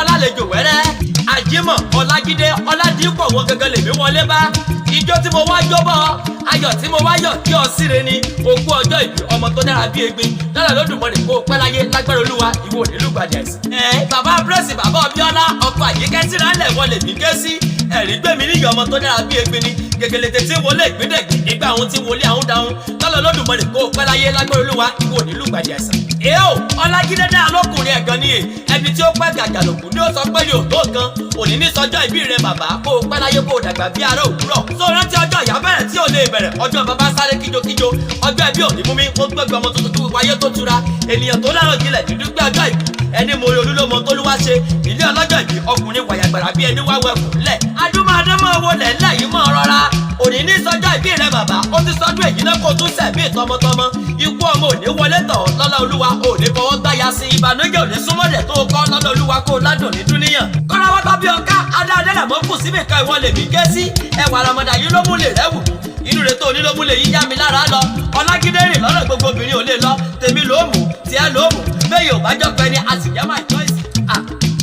lálejò wẹ́rẹ́ àjímọ̀ ọlágídé ọládìpọ̀ wọn gẹ́gẹ́ lèmi wọlé bá ijó tí mo wá jó bọ́ ayọ̀ tí mo wá yọ̀ kí ọ síre ni ogún ọjọ́ ìbí ọmọ tó dára bí egbin lára lódùmọ̀rì kó pẹ́ láyé lágbára olúwa ìwọ nílùgbàdì ẹ̀sìn. Bàbá pírẹ́sì bàbá ọbíọ́lá ọkọ̀ àyíkẹ́ tí rálẹ̀ wọlé mi ké sí ẹ̀rí gbẹ̀mí níyì ọmọ tó dára bí egbin ni gègèlè tètè wọlé ìpíndẹ̀gbì nígbà àwọn tí wọlé àwọn dáhùn lára lódùmọ̀rì kó pẹ́ láyé lágbára olúwa ìwọ nílùgbàdì ẹ̀sìn. èèó ọlágídé dáa lọkùnrin ẹ̀gàn ni ẹbí tí ó pẹ́ gàgàlòkù ni ó sọ pé ní òtó kan òní ní sọjọ́ ìbí rẹ bàbá kó o pẹ́ láyé kó o dàgbà bí ará òwúrọ̀ tó rántí ọjọ́ ìyá bẹ̀rẹ̀ tí ò lè bẹ̀rẹ̀ ọjọ́ bàbá sáré kíjokíjo ọjọ́ ẹbí òní mú mi ó gbẹ́gbẹ́ ọmọ tuntun kí wáyé tó tura ènìyàn tó lárò jinlẹ̀ dídú gbé ọjọ́ ìbí ẹni mo rí olúlọ́mọ tó ló wá ṣe ilé ọlọ́jọ́ ìbí ọkùnrin wàyàgbàrà bí ẹni wá wẹ̀kùn lẹ̀ adúmọ̀dúnmọ̀ wo lẹ̀ ńlẹ̀ yìí mọ̀ rọra òní ní sọjọ́ ìbí rẹ bàbá ó ti sọdún èyí náà kó tún sẹ̀mí tọmọtọmọ ikú ọmọ òní wọlé tọ̀ lọ́lá olúwa òní fọwọ́ gbáya sí ìbànújẹ́ òní súnmọ́dẹ̀ tó kọ́ lọ́lá olúwa kó ládùn ní dúníyàn kọ́láwọ́ tàbí ọ̀ká adáadẹ́lẹ̀ mọ́ kù síbì kan ìwọ lèmi ké sí ẹwà ramadà yìí ló mú lè rẹ́wù inú rẹ̀ tó ní ló mú lè yíyá mi lára lọ ọlágídé rìn lọ́nà gbogbo obìnrin ò lè lọ tèmi ló mú tiẹ̀ ló mú bẹ́ẹ̀ ò bá jọ pẹ́ ni a sì jẹ́ my choice.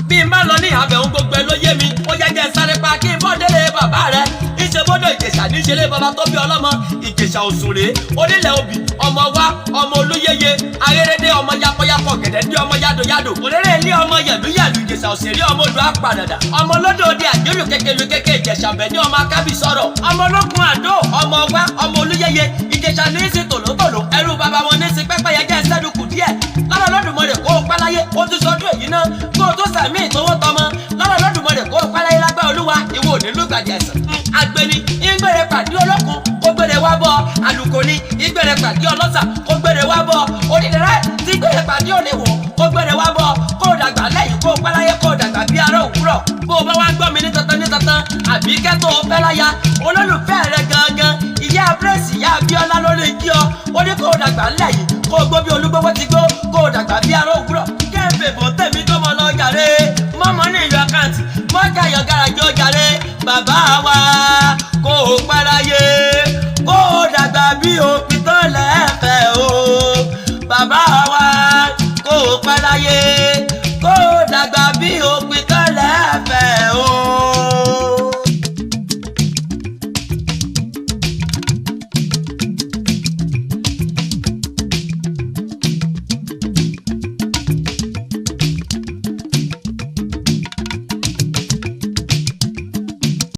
bí n bá lọ ní àbẹ̀wò gbogbo ẹ ló yé mi ó yẹ jẹ́ sáré pa kí n bọ́ délé bàbá rẹ̀ ìṣe bọ́dọ̀ ìjẹ̀ṣà níṣẹ́lé bàbá tó bí ọlọ́mọ ìjẹ̀ṣà òṣùrè onílẹ̀ òbí ọmọ wa ọmọ olúyẹyẹ ayérédé ọmọ yapọ̀yapọ̀ gẹ̀dẹ̀ dé ọmọ yadoyado òrèrè ilé ọmọ yẹ̀lúyẹ̀lú ìjẹ̀ṣà òṣèré ọmọ odò apàdàdà ọmọ lódò òde àjọyọ̀ kékeré ìjẹ̀ṣà bẹ̀ ní ọmọ akábì sọ̀rọ̀ ọmọ ológun àdó ọmọ wa ọmọ olúyẹyẹ ìjẹ̀ṣà ní í sí tòlótòló ẹrú bàbá wọn ní í sí pẹ́pẹ́yẹ jẹ́ sẹ́dùkù díẹ̀ lọ́rọ̀ Lódùmarè kó o pẹ́ láyé ó tún sọdún èyí náà kó o tó sàmì ìtòwó tọmọ lọ́rọ̀ Lódùmarè kó o pẹ́ láyé lágbára olúwa ìwọ ò ní lùgbàdì ẹ̀sìn. Agbeni ìgbèrè pàdé olókun kó gbèrè wá bọ̀ àlùkò ní ìgbèrè pàdé ọlọ́sà kó gbèrè wá bọ̀ onídẹ̀rẹ́ tí gbèrè pàdé oníwò kó gbèrè wá bọ̀ kó o dàgbà lẹ́yìn kó o pẹ́ láyé kó o dàgbà bí ará òwúrọ̀ bó o bá wá gbọ́ mi ní tantan àbí kẹ́tọ̀ o fẹ́ láya olólùfẹ́ rẹ gangan ìyá pírẹ́sì ìyá Abíọ́lá lórí kí ọ ó ní kó o dàgbà lẹ́yìn kó o gbó bí olúgbówó ti gbó kó o dàgbà bí ará òwúrọ̀ kẹ́ẹ̀fẹ̀ bọ̀ tẹ̀mí tó mọ lọ jàre mọ́mọ́ ní ìlú àkáǹtì mọ́jà yọ gáràjì ó jàre bàbá wa kó o pẹ́ láyé kó o dàgbà bí òpin.